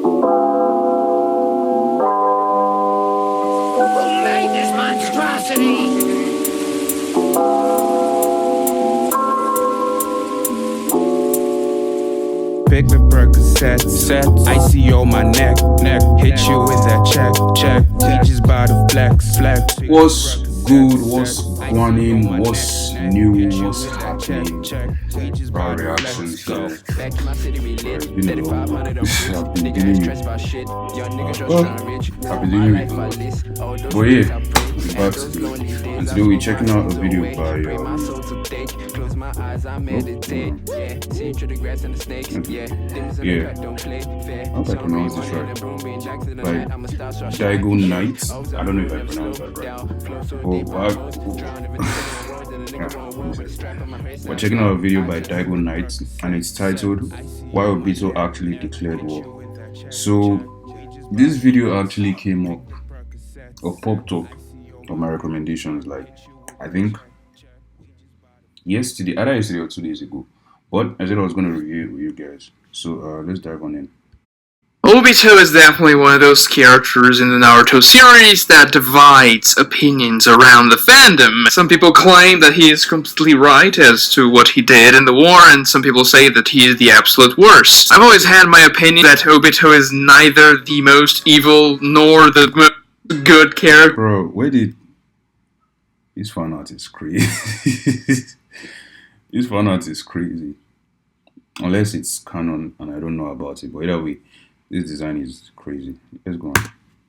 Who made this monstrosity? Pick the Percocet, set, icy on my neck, hit you with that check, teachers by the flex. What's good? What's going on? What's new? What's happening? Our reactions here. It's been a long one. I've been dealing with but yeah, we're back today. And today we're checking out a video by I hope I pronounced this right. By Daigo Knight. I don't know if I pronounced that right. We're checking out a video by Daigo Knight, and it's titled "Why Obito Actually Declared War." So this video actually came up or popped up on my recommendations, like I think yesterday, either yesterday or 2 days ago. But I said I was going to review it with you guys. So let's dive on in. Obito is definitely one of those characters in the Naruto series that divides opinions around the fandom. Some people claim that he is completely right as to what he did in the war, and some people say that he is the absolute worst. I've always had my opinion that Obito is neither the most evil nor the most good character. Bro, where did... This fan art is crazy. This fan art is crazy. Unless it's canon and I don't know about it. But either way, this design is crazy. Let's go on.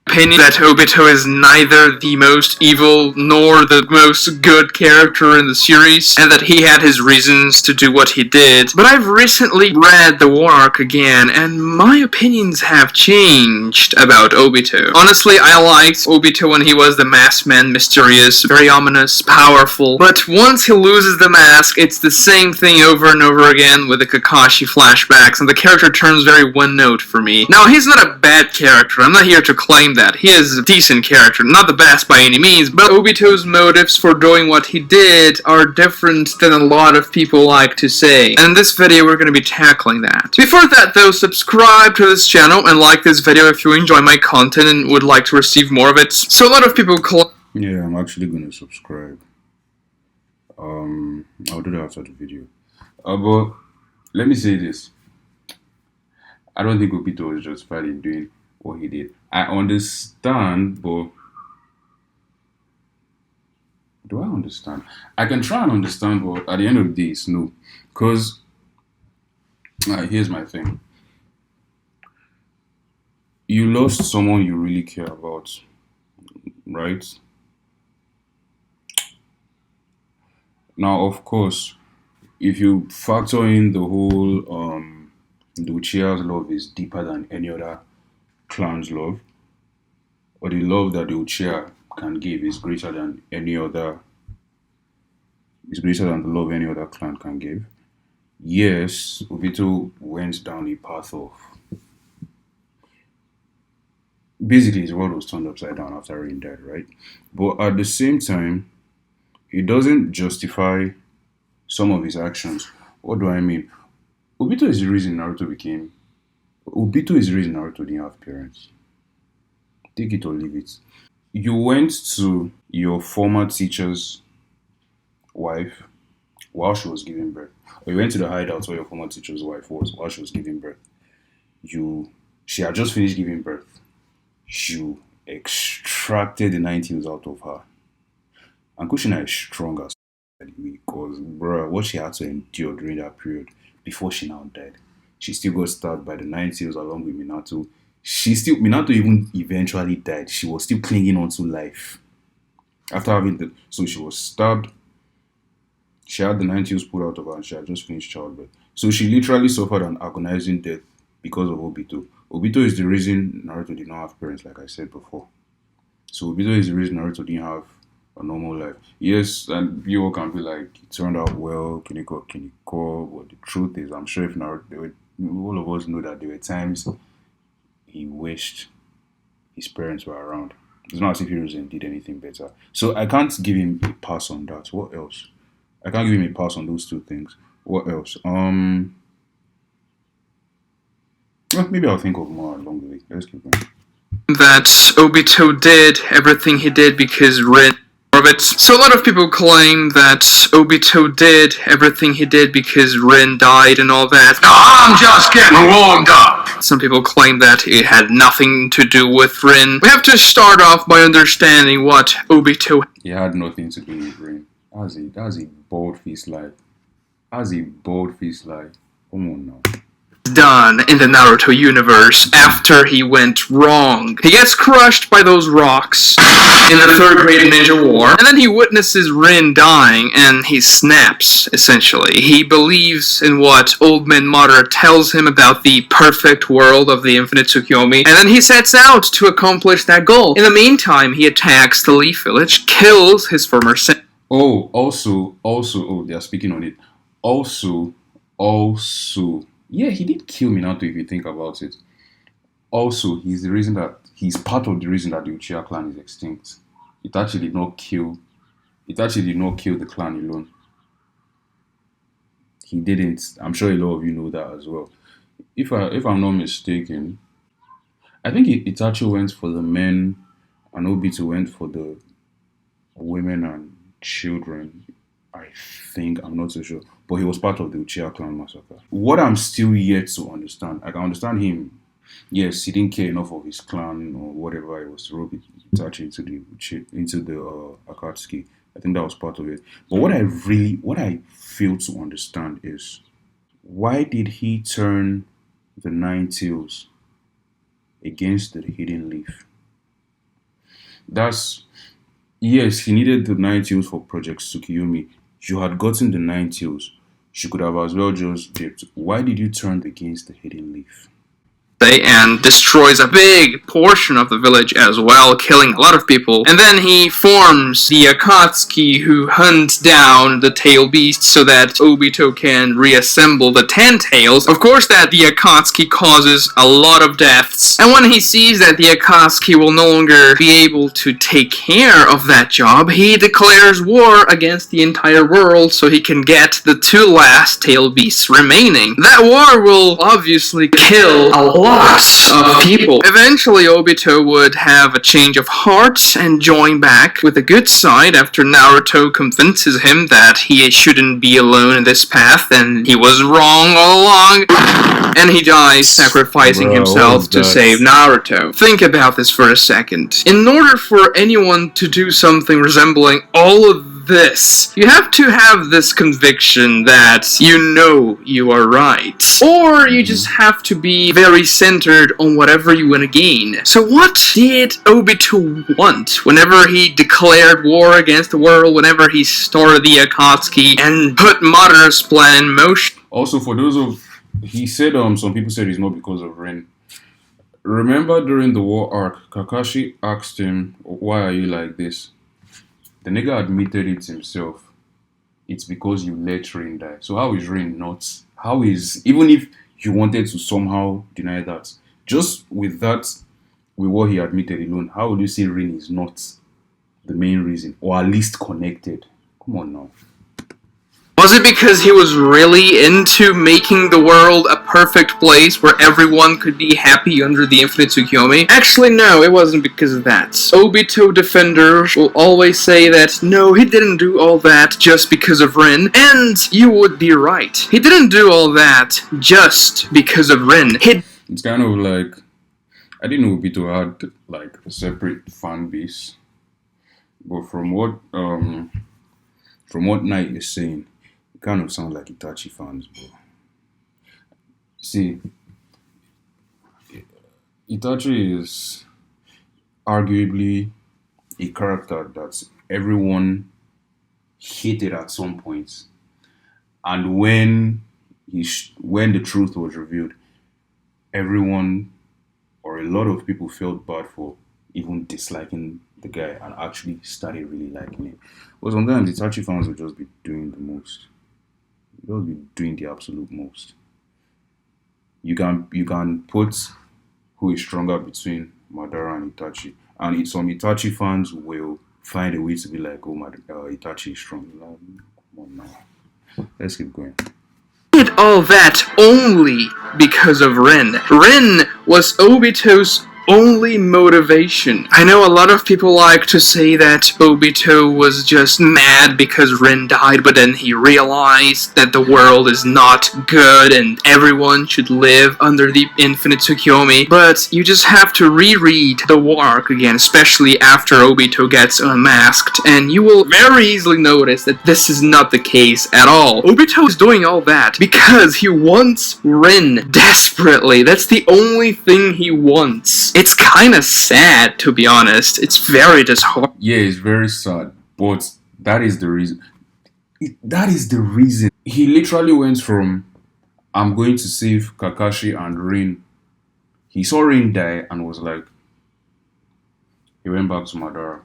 Opinion that Obito is neither the most evil nor the most good character in the series, and that he had his reasons to do what he did. But I've recently read the war arc again, and my opinions have changed about Obito. Honestly, I liked Obito when he was the masked man, mysterious, very ominous, powerful. But once he loses the mask, it's the same thing over and over again with the Kakashi flashbacks, and the character turns very one-note for me. Now, he's not a bad character. I'm not here to claim that. He is a decent character, not the best by any means, but Obito's motives for doing what he did are different than a lot of people like to say. And in this video, we're going to be tackling that. Before that, though, subscribe to this channel and like this video if you enjoy my content and would like to receive more of it. So a lot of people Yeah, I'm actually going to subscribe. I'll do that after the video. But let me say this. I don't think Obito was justified in doing what he did. I understand, but do I understand? I can try and understand, but at the end of the day, it's no. Because here's my thing. You lost someone you really care about, right? Now, of course, if you factor in the whole the Uchiha's love is deeper than any other clan's love, or the love that the Uchiha can give is greater than any other, is greater than the love any other clan can give. Yes, Obito went down a path of, basically his world was turned upside down after Rain died, right? But at the same time, it doesn't justify some of his actions. What do I mean? Obito is the reason Naruto didn't have parents. Take it or leave it. You went to your former teacher's wife while she was giving birth. Or you went to the hideout where your former teacher's wife was while she was giving birth. She had just finished giving birth. You extracted the 90s out of her. And Kushina is strong as because, bruh, what she had to endure during that period before she now died. She still got stabbed by the 90s along with Minato. Minato even eventually died. She was still clinging on to life. After having so she was stabbed. She had the 90s pulled out of her and she had just finished childbirth. So she literally suffered an agonizing death because of Obito. Obito is the reason Naruto did not have parents, like I said before. So Obito is the reason Naruto didn't have a normal life. Yes, and people can be like, it turned out well, Kiniko, but the truth is, I'm sure if Naruto, all of us know that there were times he wished his parents were around. It's not as if Hiruzen did anything better. So I can't give him a pass on that. What else? I can't give him a pass on those two things. What else? Well, maybe I'll think of more along the way. Let's keep going. That Obito did everything he did because Rin of it. So a lot of people claim that Obito did everything he did because Rin died and all that. I'm just getting warmed up. Some people claim that it had nothing to do with Rin. We have to start off by understanding what Obito. He had nothing to do with Rain. That's a bold-faced lie. That's a bold-faced lie. Come on now. Done in the Naruto universe after he went wrong. He gets crushed by those rocks in the third Great Ninja War, and then he witnesses Rin dying, and he snaps, essentially. He believes in what Old Man Mother tells him about the perfect world of the Infinite Tsukuyomi, and then he sets out to accomplish that goal. In the meantime, he attacks the Leaf Village, kills his former son. Oh, also, they are speaking on it. Also, yeah, he did kill Minato if you think about it. Also, he's part of the reason that the Uchiha clan is extinct. It actually did not kill the clan alone. He didn't. I'm sure a lot of you know that as well. If I'm not mistaken, I think Itachi went for the men and Obito went for the women and children. I think, I'm not so sure. But he was part of the Uchiha clan massacre. What I'm still yet to understand, I can understand him. Yes, he didn't care enough of his clan or whatever it was to rope Itachi into the Akatsuki. I think that was part of it. But what I fail to understand is, why did he turn the Nine Tails against the Hidden Leaf? Yes, he needed the Nine Tails for Project Tsukiyomi. You had gotten the Nine Tails. She could have as well just dipped. Why did you turn against the Hidden Leaf? And destroys a big portion of the village as well, killing a lot of people. And then he forms the Akatsuki, who hunt down the tail beast so that Obito can reassemble the 10 tails. Of course, that the Akatsuki causes a lot of deaths. And when he sees that the Akatsuki will no longer be able to take care of that job, he declares war against the entire world so he can get the 2 last tail beasts remaining. That war will obviously kill a lot of people. Eventually, Obito would have a change of heart and join back with the good side after Naruto convinces him that he shouldn't be alone in this path and he was wrong all along. And he dies sacrificing himself to save Naruto. Think about this for a second. In order for anyone to do something resembling all of this, you have to have this conviction that you know you are right. Or you just have to be very centered on whatever you want to gain. So what did Obito want whenever he declared war against the world, whenever he started the Akatsuki and put Madara's plan in motion? Also, for those of... He said some people said it's not because of Ren. Remember during the war arc, Kakashi asked him, why are you like this? The nigga admitted it himself. It's because you let Rain die. So how is Rain not? How is... Even if you wanted to somehow deny that, just with that, with what he admitted alone, how would you say Rain is not the main reason? Or at least connected? Come on now. Was it because he was really into making the world a perfect place where everyone could be happy under the Infinite Tsukuyomi? Actually, no, it wasn't because of that. Obito defenders will always say that, no, he didn't do all that just because of Rin, and you would be right. He didn't do all that just because of Rin. It's kind of like... I didn't know Obito had, like, a separate fan base. But from what Knight is saying, kind of sound like Itachi fans, bro. See, Itachi is arguably a character that everyone hated at some point, and when the truth was revealed, everyone or a lot of people felt bad for even disliking the guy and actually started really liking him. But sometimes Itachi fans will just be doing the most. They'll be doing the absolute most. You can put who is stronger between Madara and Itachi, and some Itachi fans will find a way to be like, oh, Itachi is strong. Come on now, let's keep going. did all that only because of Rin. Rin was Obito's only motivation. I know a lot of people like to say that Obito was just mad because Rin died, but then he realized that the world is not good and everyone should live under the infinite Tsukiyomi. But you just have to reread the arc again, especially after Obito gets unmasked, and you will very easily notice that this is not the case at all. Obito is doing all that because he wants Rin desperately. That's the only thing he wants. It's kinda sad, to be honest. It's very disheartening. Yeah, it's very sad, but that is the reason. That is the reason. He literally went from, I'm going to save Kakashi and Rin. He saw Rin die and was like, he went back to Madara.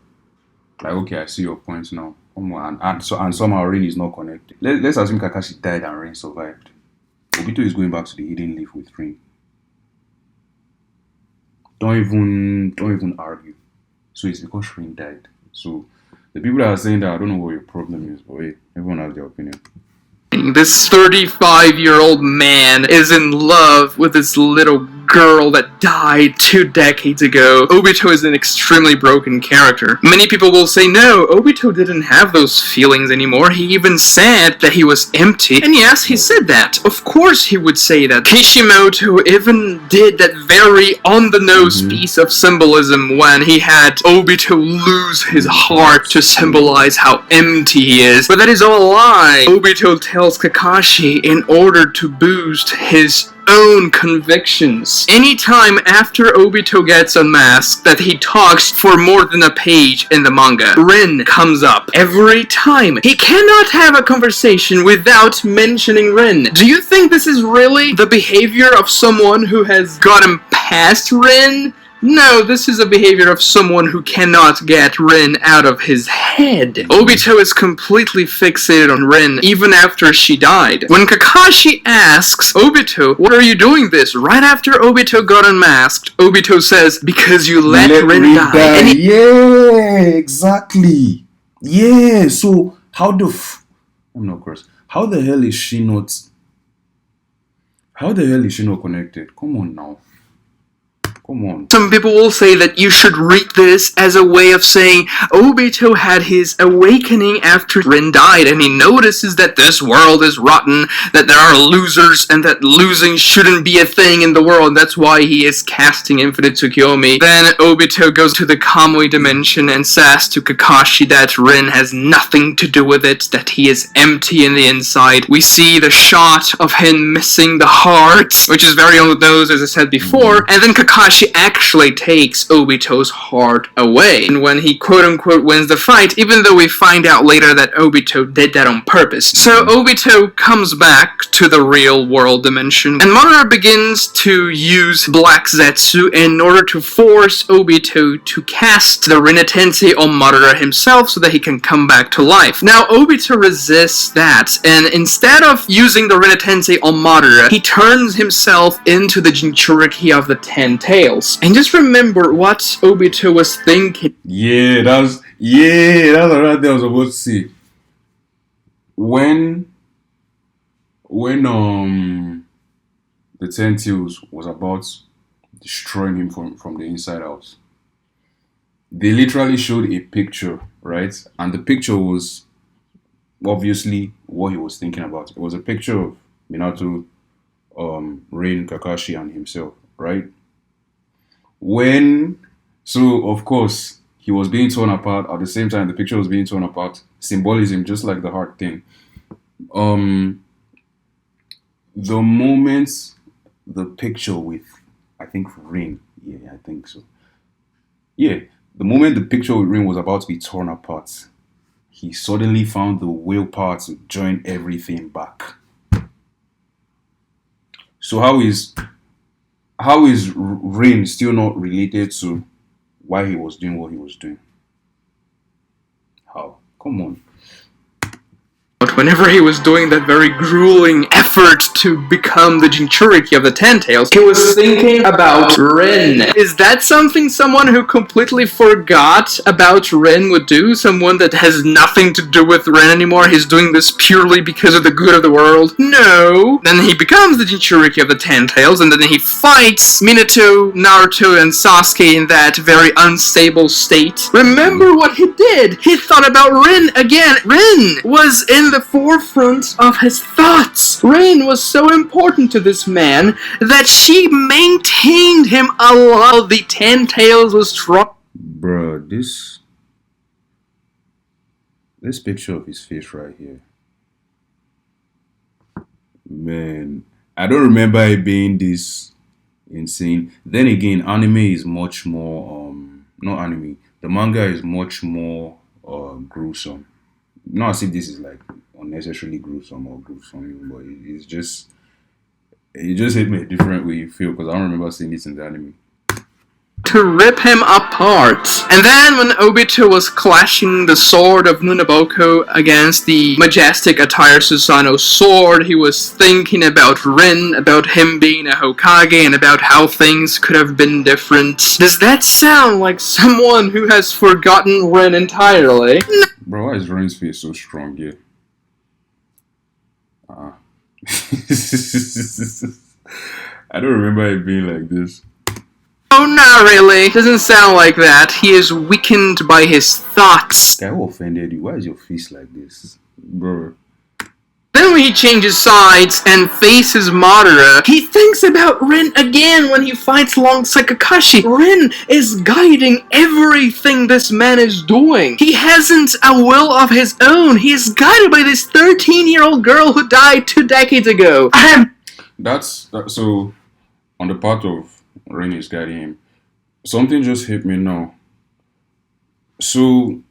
Like, okay, I see your point now. Come on. And somehow Rin is not connected. Let's assume Kakashi died and Rin survived. Obito is going back to the Hidden Leaf with Rin. Don't even argue. So it's because Rin died. So the people that are saying that, I don't know what your problem is, but wait, everyone has their opinion. This 35-year-old man is in love with this little girl that died 2 decades ago. Obito is an extremely broken character. Many people will say, no, Obito didn't have those feelings anymore. He even said that he was empty. And yes, he said that. Of course he would say that. Kishimoto even did that very on-the-nose piece of symbolism when he had Obito lose his heart to symbolize how empty he is. But that is all a lie. Obito tells Kakashi in order to boost his own convictions. Anytime after Obito gets unmasked that he talks for more than a page in the manga, Rin comes up. Every time. He cannot have a conversation without mentioning Rin. Do you think this is really the behavior of someone who has gotten past Rin? No, this is a behavior of someone who cannot get Rin out of his head. Obito is completely fixated on Rin even after she died. When Kakashi asks Obito, "What are you doing this?" right after Obito got unmasked, Obito says, "Because you let Rin die." And Yeah, exactly. Yeah, so how the I'm not gross. How the hell is she not connected? Come on now. Come on. Some people will say that you should read this as a way of saying Obito had his awakening after Rin died, and he notices that this world is rotten, that there are losers, and that losing shouldn't be a thing in the world. That's why he is casting Infinite Tsukiyomi. Then Obito goes to the Kamui dimension and says to Kakashi that Rin has nothing to do with it, that he is empty in the inside. We see the shot of him missing the heart, which is very on the nose, as I said before, and then Kakashi actually takes Obito's heart away. And when he quote-unquote wins the fight, even though we find out later that Obito did that on purpose. So Obito comes back to the real world dimension, and Madara begins to use Black Zetsu in order to force Obito to cast the Rinnetense on Madara himself so that he can come back to life. Now Obito resists that, and instead of using the Rinnetense on Madara, he turns himself into the Jinchuriki of the 10 Tails. And just remember what Obito was thinking. Yeah, that's the right thing I was about to say. When the 10 Tails was about destroying him from the inside out, they literally showed a picture, right? And the picture was obviously what he was thinking about. It was a picture of Minato, Rin, Kakashi, and himself, right? So of course he was being torn apart. At the same time, the picture was being torn apart. Symbolism, just like the heart thing. The moment the picture with, I think, Rin, yeah, I think so. Yeah, the moment the picture with Rin was about to be torn apart, he suddenly found the willpower to join everything back. So how is Rin still not related to why he was doing what he was doing? How? Come on. whenever he was doing that very grueling effort to become the Jinchuriki of the Ten Tails, he was thinking about Rin. Is that something someone who completely forgot about Rin would do? Someone that has nothing to do with Rin anymore? He's doing this purely because of the good of the world? No. Then he becomes the Jinchuriki of the Ten Tails, and then he fights Minato, Naruto, and Sasuke in that very unstable state. Remember what he did? He thought about Rin again. Rin was in the forefront of his thoughts. Rin was so important to this man that she maintained him alive. The Ten Tails was strong. Bruh, this picture of his face right here. Man, I don't remember it being this insane. Then again, anime is much more not anime. The manga is much more gruesome. Not as if this is like unnecessarily gruesome or gruesome, but it just hit me a different way you feel, because I don't remember seeing this in the anime. To rip him apart. And then when Obito was clashing the sword of Nunaboko against the majestic Attire Susanoo sword, he was thinking about Rin, about him being a Hokage, and about how things could have been different. Does that sound like someone who has forgotten Rin entirely? Bro, why is Rin's face so strong here? I don't remember it being like this. Oh, not really. Doesn't sound like that. He is weakened by his thoughts. Guy, who offended you? Why is your face like this? Bro. Then when he changes sides and faces Madara, he thinks about Rin again when he fights alongside Kakashi. Rin is guiding everything this man is doing. He hasn't a will of his own. He is guided by this 13-year-old girl who died 2 decades ago. So, on the part of Rin is guiding him, something just hit me now. So,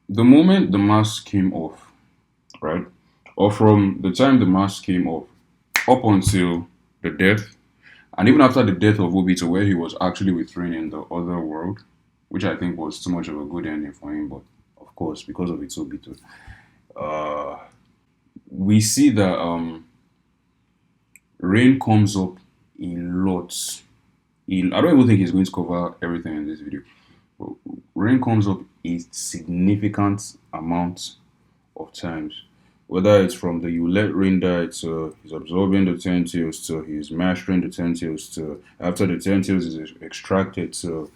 the moment the mask came off, right? Or from the time the mask came off up until the death, and even after the death of Obito, where he was actually with Rin in the other world, which I think was too much of a good ending for him, but of course, because of it's Obito, we see that Rin comes up a lot. I don't even think he's going to cover everything in this video, but Rin comes up a significant amount of times. Whether it's from the you let Rin die to he's absorbing the Ten Tails to he's mastering the Ten Tails to after the Ten Tails is extracted to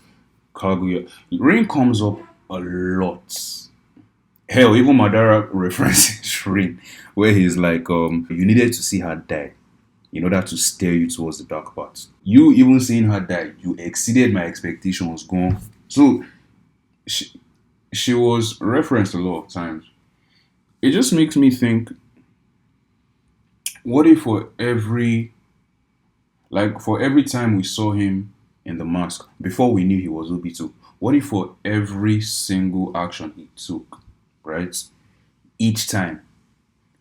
Kaguya. Rin comes up a lot. Hell, even Madara references Rin, where he's like, you needed to see her die in order to steer you towards the dark path. You even seeing her die, you exceeded my expectations. Gone. So she was referenced a lot of times. It just makes me think, what if for every time we saw him in the mask, before we knew he was Obito, what if for every single action he took, right, each time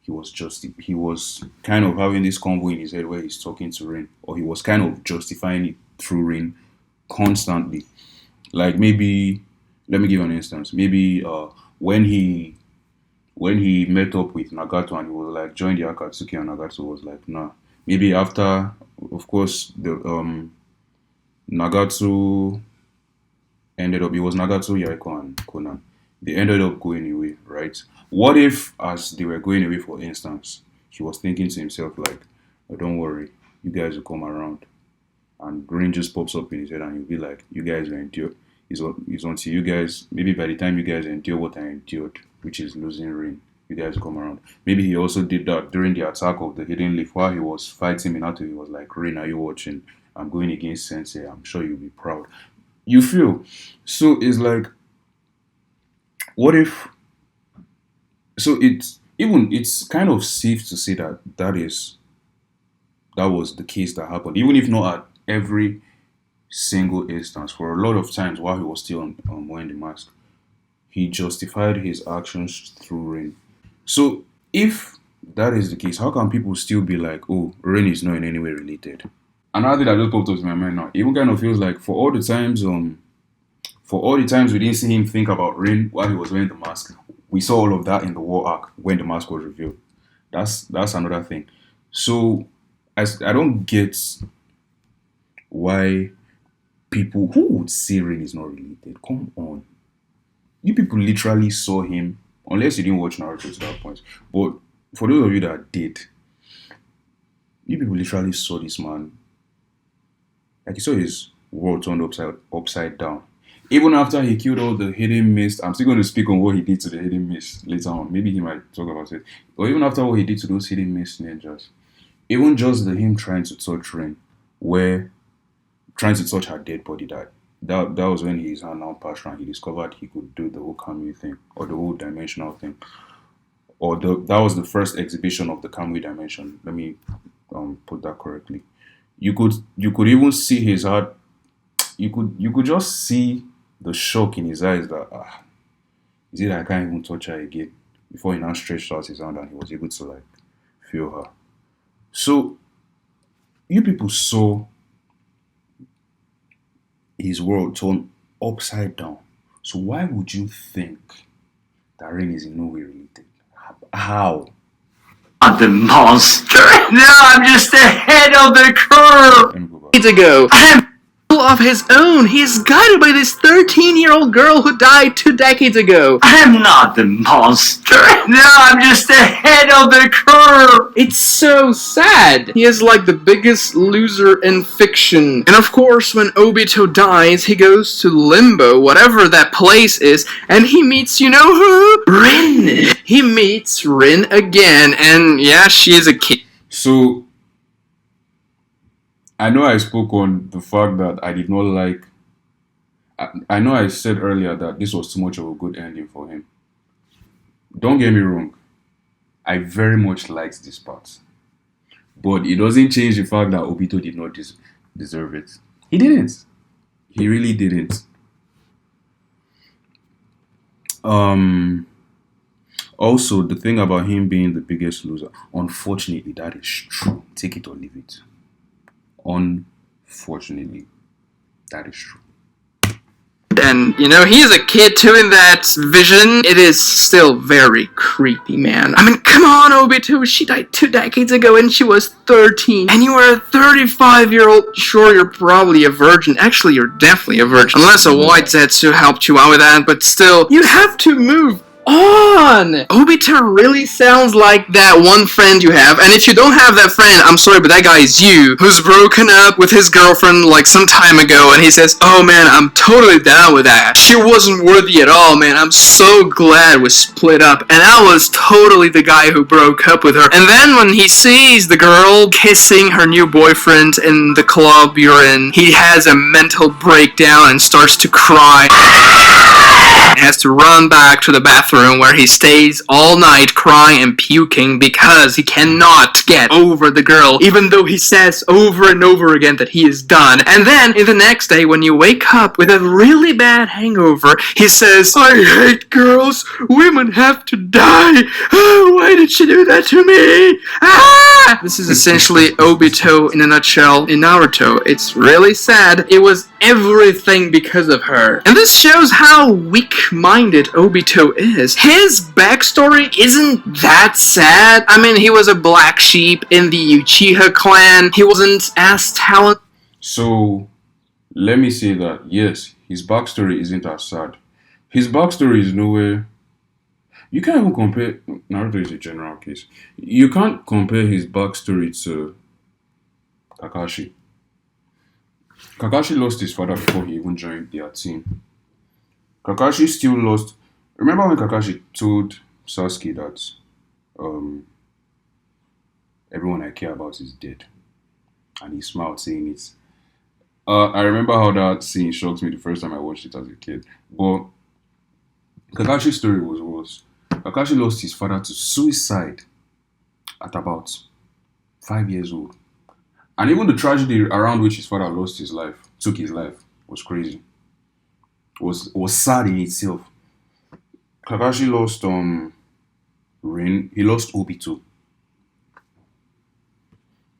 he was kind of having this convo in his head where he's talking to Rin, or he was kind of justifying it through Rin constantly. Like, maybe, let me give an instance. Maybe when he met up with Nagato and he was like, join the Akatsuki, and Nagato was like, nah. Maybe after, of course, the Nagato ended up, it was Nagato, Yaiko, and Conan. They ended up going away, right? What if, as they were going away, for instance, he was thinking to himself like, oh, don't worry, you guys will come around. And Rin just pops up in his head and he'll be like, you guys will endure. It's until you guys, maybe by the time you guys endure what I endured, which is losing Rin, you guys will come around. Maybe he also did that during the attack of the Hidden Leaf while he was fighting Minato. He was like, Rin, are you watching? I'm going against Sensei. I'm sure you'll be proud. You feel? So it's like, what if? So it's kind of safe to say that was the case that happened, even if not at every single instance. For a lot of times while he was still wearing the mask, he justified his actions through Rin. So if that is the case, how can people still be like, oh, Rin is not in any way related? Another thing that just popped up in my mind now, it even kind of feels like for all the times we didn't see him think about Rin while he was wearing the mask, We saw all of that in the war arc when the mask was revealed. That's another thing. So I don't get why people who would say Rain is not related. Come on, you people literally saw him, unless you didn't watch Naruto to that point. But for those of you that did, you people literally saw this man. Like you saw his world turned upside down. Even after he killed all the hidden mist, I'm still going to speak on what he did to the hidden mist later on. Maybe he might talk about it. But even after what he did to those hidden mist ninjas, even just him trying to touch Rain, where trying to touch her dead body, that was when his hand now passed around. He discovered he could do the whole Kamui thing or the whole dimensional thing, or that was the first exhibition of the Kamui dimension. Let me put that correctly. You could even see his heart. You could just see the shock in his eyes that is it that I can't even touch her again, before he now stretched out his hand and he was able to like feel her. So you people saw his world turned upside down. So why would you think that Rain is in no way related? How? The monster. No, I'm just ahead of the curve. Let me go back. Decades ago, I have of his own. He is guided by this 13-year-old girl who died 2 decades ago. I'm not the monster. No, I'm just ahead of the curve. It's so sad. He is like the biggest loser in fiction. And of course, when Obito dies, he goes to Limbo, whatever that place is, and he meets, you know who? Rin. He meets Rin again, and yeah, she is a kid. So I know I spoke on the fact that I did not like. I know I said earlier that this was too much of a good ending for him. Don't get me wrong. I very much liked this part. But it doesn't change the fact that Obito did not deserve it. He didn't. He really didn't. Also, the thing about him being the biggest loser, unfortunately, that is true. Take it or leave it. Unfortunately, that is true. And, you know, he is a kid too in that vision. It is still very creepy, man. I mean, come on, Obito. She died 2 decades ago and she was 13. And you are a 35-year-old. Sure, you're probably a virgin. Actually, you're definitely a virgin. Unless a white Zetsu helped you out with that. But still, you have to move on! Obito really sounds like that one friend you have, and if you don't have that friend, I'm sorry, but that guy is you, who's broken up with his girlfriend like some time ago, and he says, oh man, I'm totally down with that. She wasn't worthy at all, man. I'm so glad we split up, and I was totally the guy who broke up with her. And then when he sees the girl kissing her new boyfriend in the club you're in, he has a mental breakdown and starts to cry. He has to run back to the bathroom where he stays all night crying and puking because he cannot get over the girl, even though he says over and over again that he is done. And then, in the next day, when you wake up with a really bad hangover, he says, I hate girls, women have to die, oh, why did she do that to me? Ah! This is essentially Obito in a nutshell in Naruto. It's really sad. It was everything because of her. And this shows how weak-minded Obito is. His backstory isn't that sad. I mean, he was a black sheep in the Uchiha clan. He wasn't as talented. So, let me say that, yes, his backstory isn't as sad. His backstory is nowhere. You can't even compare. Naruto is a general case. You can't compare his backstory to Kakashi. Kakashi lost his father before he even joined their team. Kakashi still lost. Remember when Kakashi told Sasuke that everyone I care about is dead, and he smiled saying it. I remember how that scene shocked me the first time I watched it as a kid. But Kakashi's story was worse. Kakashi lost his father to suicide at about 5 years old. And even the tragedy around which his father took his life, was crazy. Was sad in itself. Kakashi lost Rin. He lost Obito.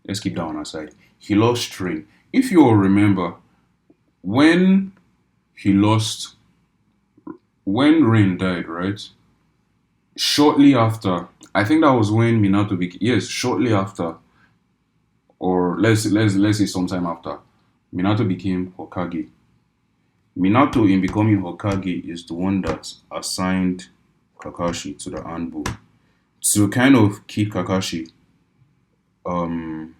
Let's keep that on our side. He lost Rin. If you all remember, when Rin died, right? Shortly after, I think that was when Minato became. Yes, shortly after, or let's say sometime after, Minato became Hokage. Minato, in becoming Hokage, is the one that assigned Kakashi to the Anbu to kind of keep Kakashi um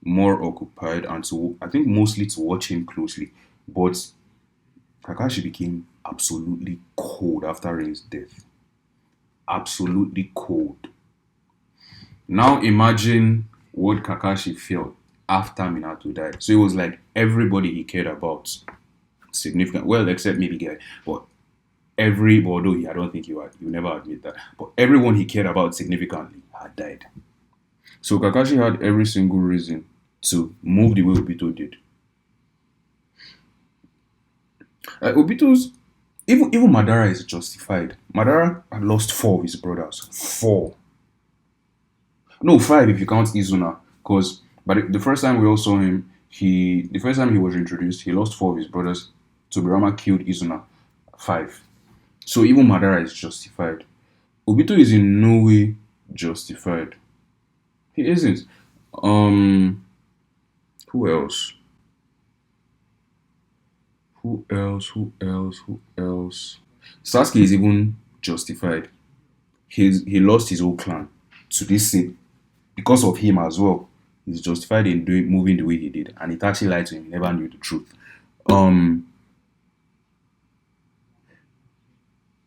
more occupied and to, I think, mostly to watch him closely. But Kakashi became absolutely cold after Rain's death. Absolutely cold. Now imagine what Kakashi felt after Minato died. So it was like everybody he cared about, significant, well, except maybe Guy, but although I don't think he would never admit that, but everyone he cared about significantly had died. So Kakashi had every single reason to move the way Obito did. Obito's, even Madara is justified. Madara had lost four of his brothers. Four. No, five if you count Izuna. Because but the first time we all saw him, the first time he was introduced, he lost four of his brothers. Tobirama killed Izuna. Five. So even Madara is justified. Obito is in no way justified. He isn't. Who else? Who else? Who else? Who else? Sasuke is even justified. He lost his whole clan to this thing because of him as well. He's justified in moving the way he did, and Itachi lied to him. He never knew the truth.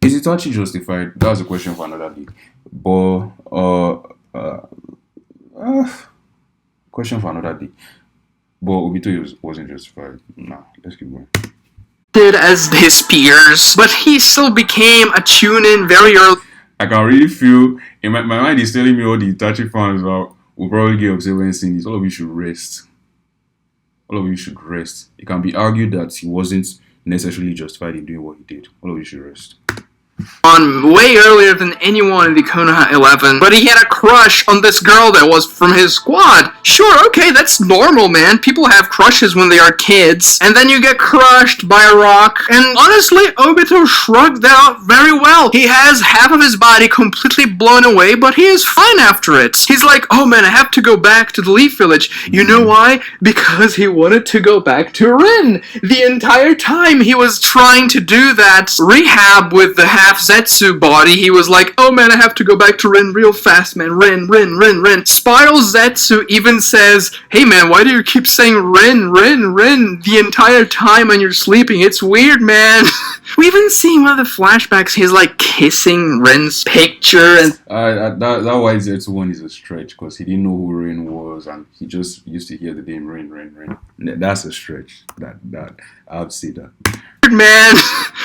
Is Itachi justified? That's a question for another day. But question for another day. But Obito wasn't justified. Nah, let's keep going. As his peers, but he still became a Chunin very early. I can really feel in my mind is telling me all the Itachi fans will probably get upset when seeing this. All of you should rest. All of you should rest. It can be argued that he wasn't necessarily justified in doing what he did. All of you should rest. On way earlier than anyone in the Konoha 11, but he had a crush on this girl that was from his squad. Sure, okay, that's normal, man. People have crushes when they are kids, and then you get crushed by a rock, and honestly, Obito shrugged that out very well. He has half of his body completely blown away, but he is fine after it. He's like, oh man, I have to go back to the Leaf Village. You know why? Because he wanted to go back to Rin. The entire time he was trying to do that rehab with the half Zetsu body, he was like, oh man, I have to go back to Rin real fast, man. Rin, Rin, Rin, Rin. Spiral Zetsu even says, hey man, why do you keep saying Rin, Rin, Rin the entire time when you're sleeping? It's weird, man. We even see one of the flashbacks, he's like kissing Rin's picture, and that White Zetsu one is a stretch because he didn't know who Rin was and he just used to hear the name Rin, Rin, Rin. That's a stretch. That I would say that. Man,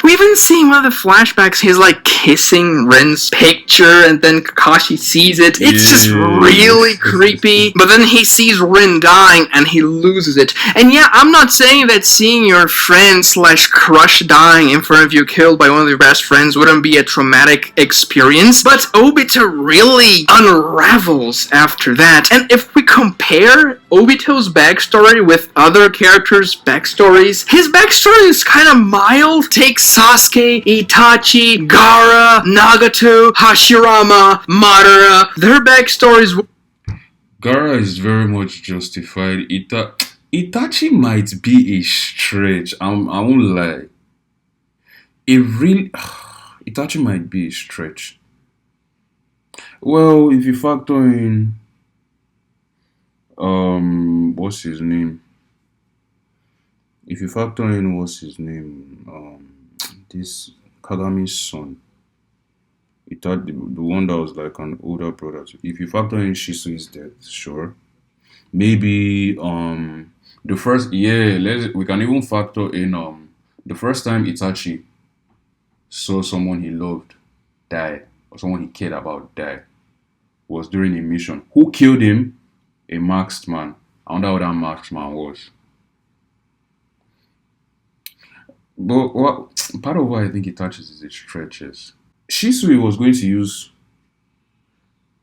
we even see one of the flashbacks, he's like kissing Ren's picture and then Kakashi sees it. It's just really creepy. But then he sees Ren dying and he loses it. And yeah, I'm not saying that seeing your friend slash crush dying in front of you killed by one of your best friends wouldn't be a traumatic experience, but Obito really unravels after that. And if we compare Obito's backstory with other characters' backstories, his backstory is kind of mild. Take Sasuke, Itachi, Gaara, Nagato, Hashirama, Madara. Their backstories. Gaara is very much justified. Itachi might be a stretch. I won't lie. Itachi might be a stretch. Well, if you factor in what's his name? If you factor in this Kagami's son, the one that was like an older brother. If you factor in Shisui's death, sure. Maybe the first we can even factor in the first time Itachi saw someone he loved die or someone he cared about die was during a mission. Who killed him? A masked man. I wonder who that masked man was. But part of what I think Itachi is it stretches. Shisui was going to use.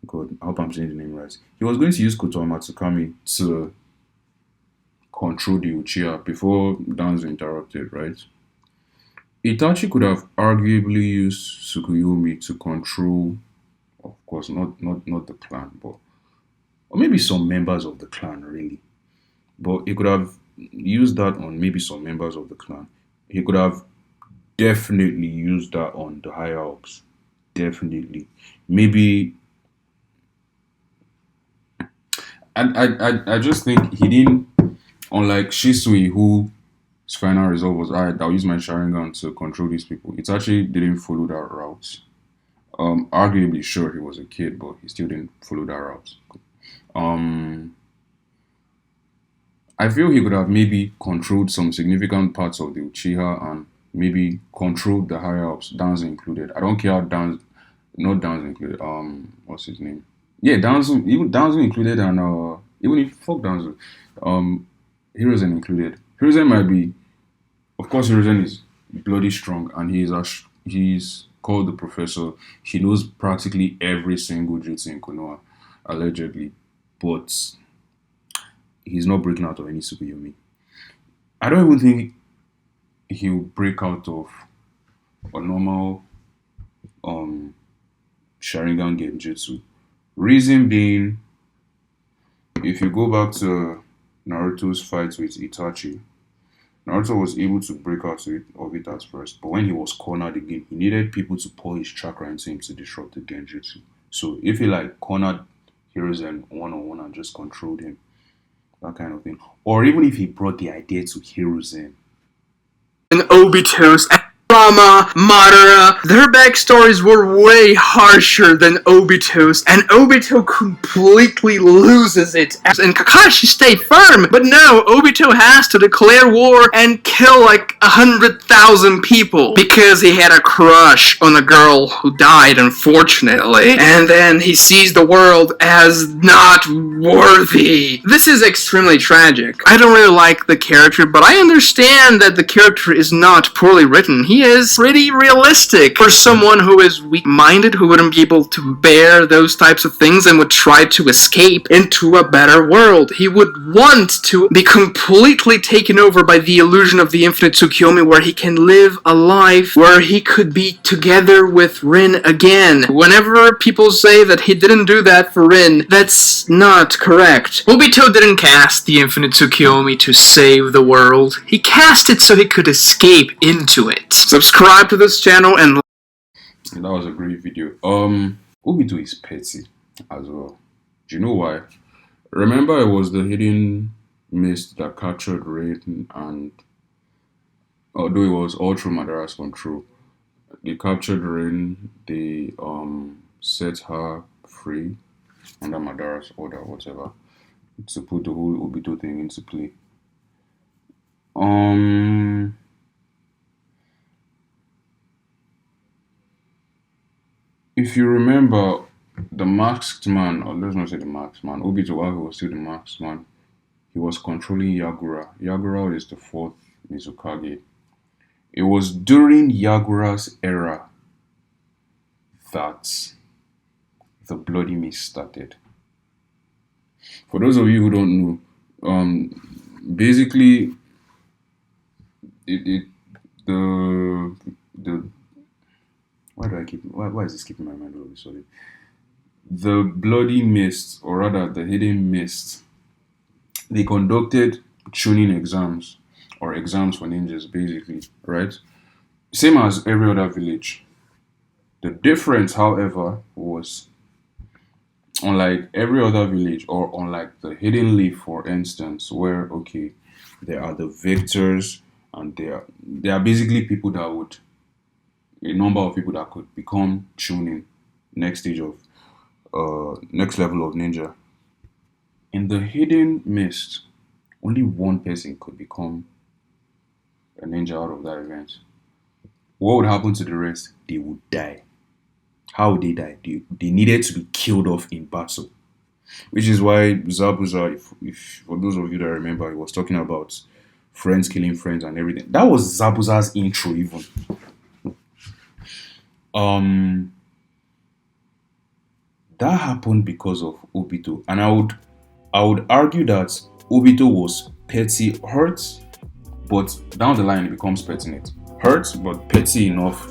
God, I hope I'm saying the name right. He was going to use Kotoa Matsukami to control the Uchiha before Danzo interrupted, right? Itachi could have arguably used Tsukuyomi to control, of course, not the clan, but or maybe some members of the clan, really. But he could have used that on maybe some members of the clan. He could have definitely used that on the higher ups. Definitely. Maybe I just think he didn't, unlike Shisui, whose final result was, alright, I'll use my Sharingan to control these people. It actually didn't follow that route. Arguably, sure, he was a kid, but he still didn't follow that route. Um, I feel he could have maybe controlled some significant parts of the Uchiha and maybe controlled the higher ups, Danzo included. I don't care how Danzo, not Danzo included. What's his name? Yeah, Danzo, even Danzo included, and even if fuck Danzo, um, Hiruzen included. Hiruzen might be, of course, Hiruzen is bloody strong, and he's called the professor. He knows practically every single jutsu in Konoha, allegedly, but he's not breaking out of any Tsukuyomi. I don't even think he'll break out of a normal um Sharingan Genjutsu. Reason being, if you go back to Naruto's fight with Itachi, Naruto was able to break out of it at first, but when he was cornered again, he needed people to pour his chakra into him to disrupt the Genjutsu. So if he like cornered Hiruzen one on one and just controlled him, that kind of thing, or even if he brought the idea to Hiruzen, And Obito's and Rama, Madara, their backstories were way harsher than Obito's, and Obito completely loses it. And Kakashi stayed firm, but no, Obito has to declare war and kill like 100,000 people because he had a crush on a girl who died, unfortunately. And then he sees the world as not worthy. This is extremely tragic. I don't really like the character, but I understand that the character is not poorly written. He is pretty realistic for someone who is weak-minded, who wouldn't be able to bear those types of things and would try to escape into a better world. He would want to be completely taken over by the illusion of the infinite Tsukuyomi, where he can live a life where he could be together with Rin again. Whenever people say that he didn't do that for Rin, that's not correct. Obito didn't cast the infinite Tsukuyomi to save the world. He cast it so he could escape into it. Subscribe to this channel and that was a great video. Obito is petty as well. Do you know why? Remember, it was the hidden mist that captured Raiden, and although it was all through Madara's control, they captured Rain, they set her free under Madara's order, whatever, to put the whole Obito thing into play. If you remember, the masked man, or let's not say the masked man, Obito, while he was still the masked man, he was controlling Yagura. Yagura is the fourth Mizukage. It was during Yagura's era that the Bloody Mist started. For those of you who don't know, basically, it the why is this keeping my mind all of a sudden? The Bloody Mist, or rather the Hidden Mist, they conducted tuning exams, or exams for ninjas, basically, right? Same as every other village. The difference, however, was unlike every other village, or unlike the Hidden Leaf, for instance, where okay, there are the victors, and there are basically people that would, a number of people that could become tuning next stage of next level of ninja. In the Hidden Mist, only one person could become a ninja out of that event. What would happen to the rest? They would die. How would they die? They needed to be killed off in battle. Which is why Zabuza, if for those of you that remember, he was talking about friends killing friends and everything. That was Zabuza's intro even. That happened because of Obito. And I would argue that Obito was petty hurt, but down the line it becomes pertinent. hurt but petty enough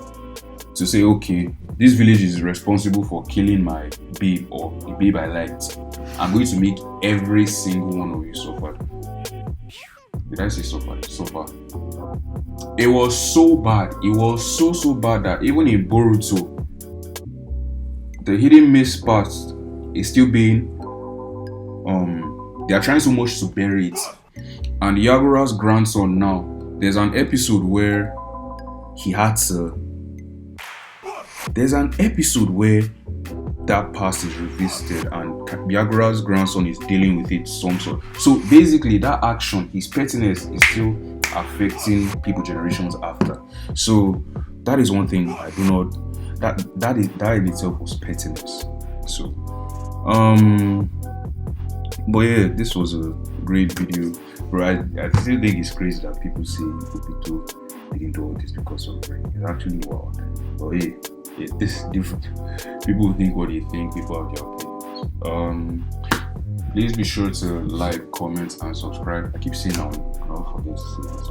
to say, okay, this village is responsible for killing my babe or the babe I liked. I'm going to make every single one of you suffer. Did I say suffer? Suffer. It was so bad. It was so bad that even in Boruto, the hidden miss part is still being they are trying so much to bury it. And Yagura's grandson now, there's an episode where he had to. There's an episode where that past is revisited and Yagura's grandson is dealing with it some sort. So basically that action, his pettiness is still affecting people generations after. So that is one thing I do not that in itself was pettiness. So but yeah, this was a great video. Bro, I still think it's crazy that people say Obito didn't do all this because of rain. It's actually wild. But yeah, this is different. People think what they think, people have their opinions. Please be sure to like, comment, and subscribe. I keep saying now, don't forget to say this.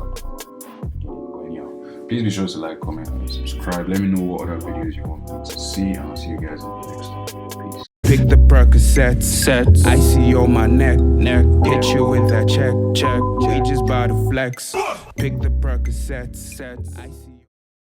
Anyhow, please be sure to like, comment, and subscribe. Let me know what other videos you want me to see, and I'll see you guys in the next one. Peace. Pick the Percocets, I see on my neck. Hit you with that check. We just bout to flex. Pick the Percocets, I see.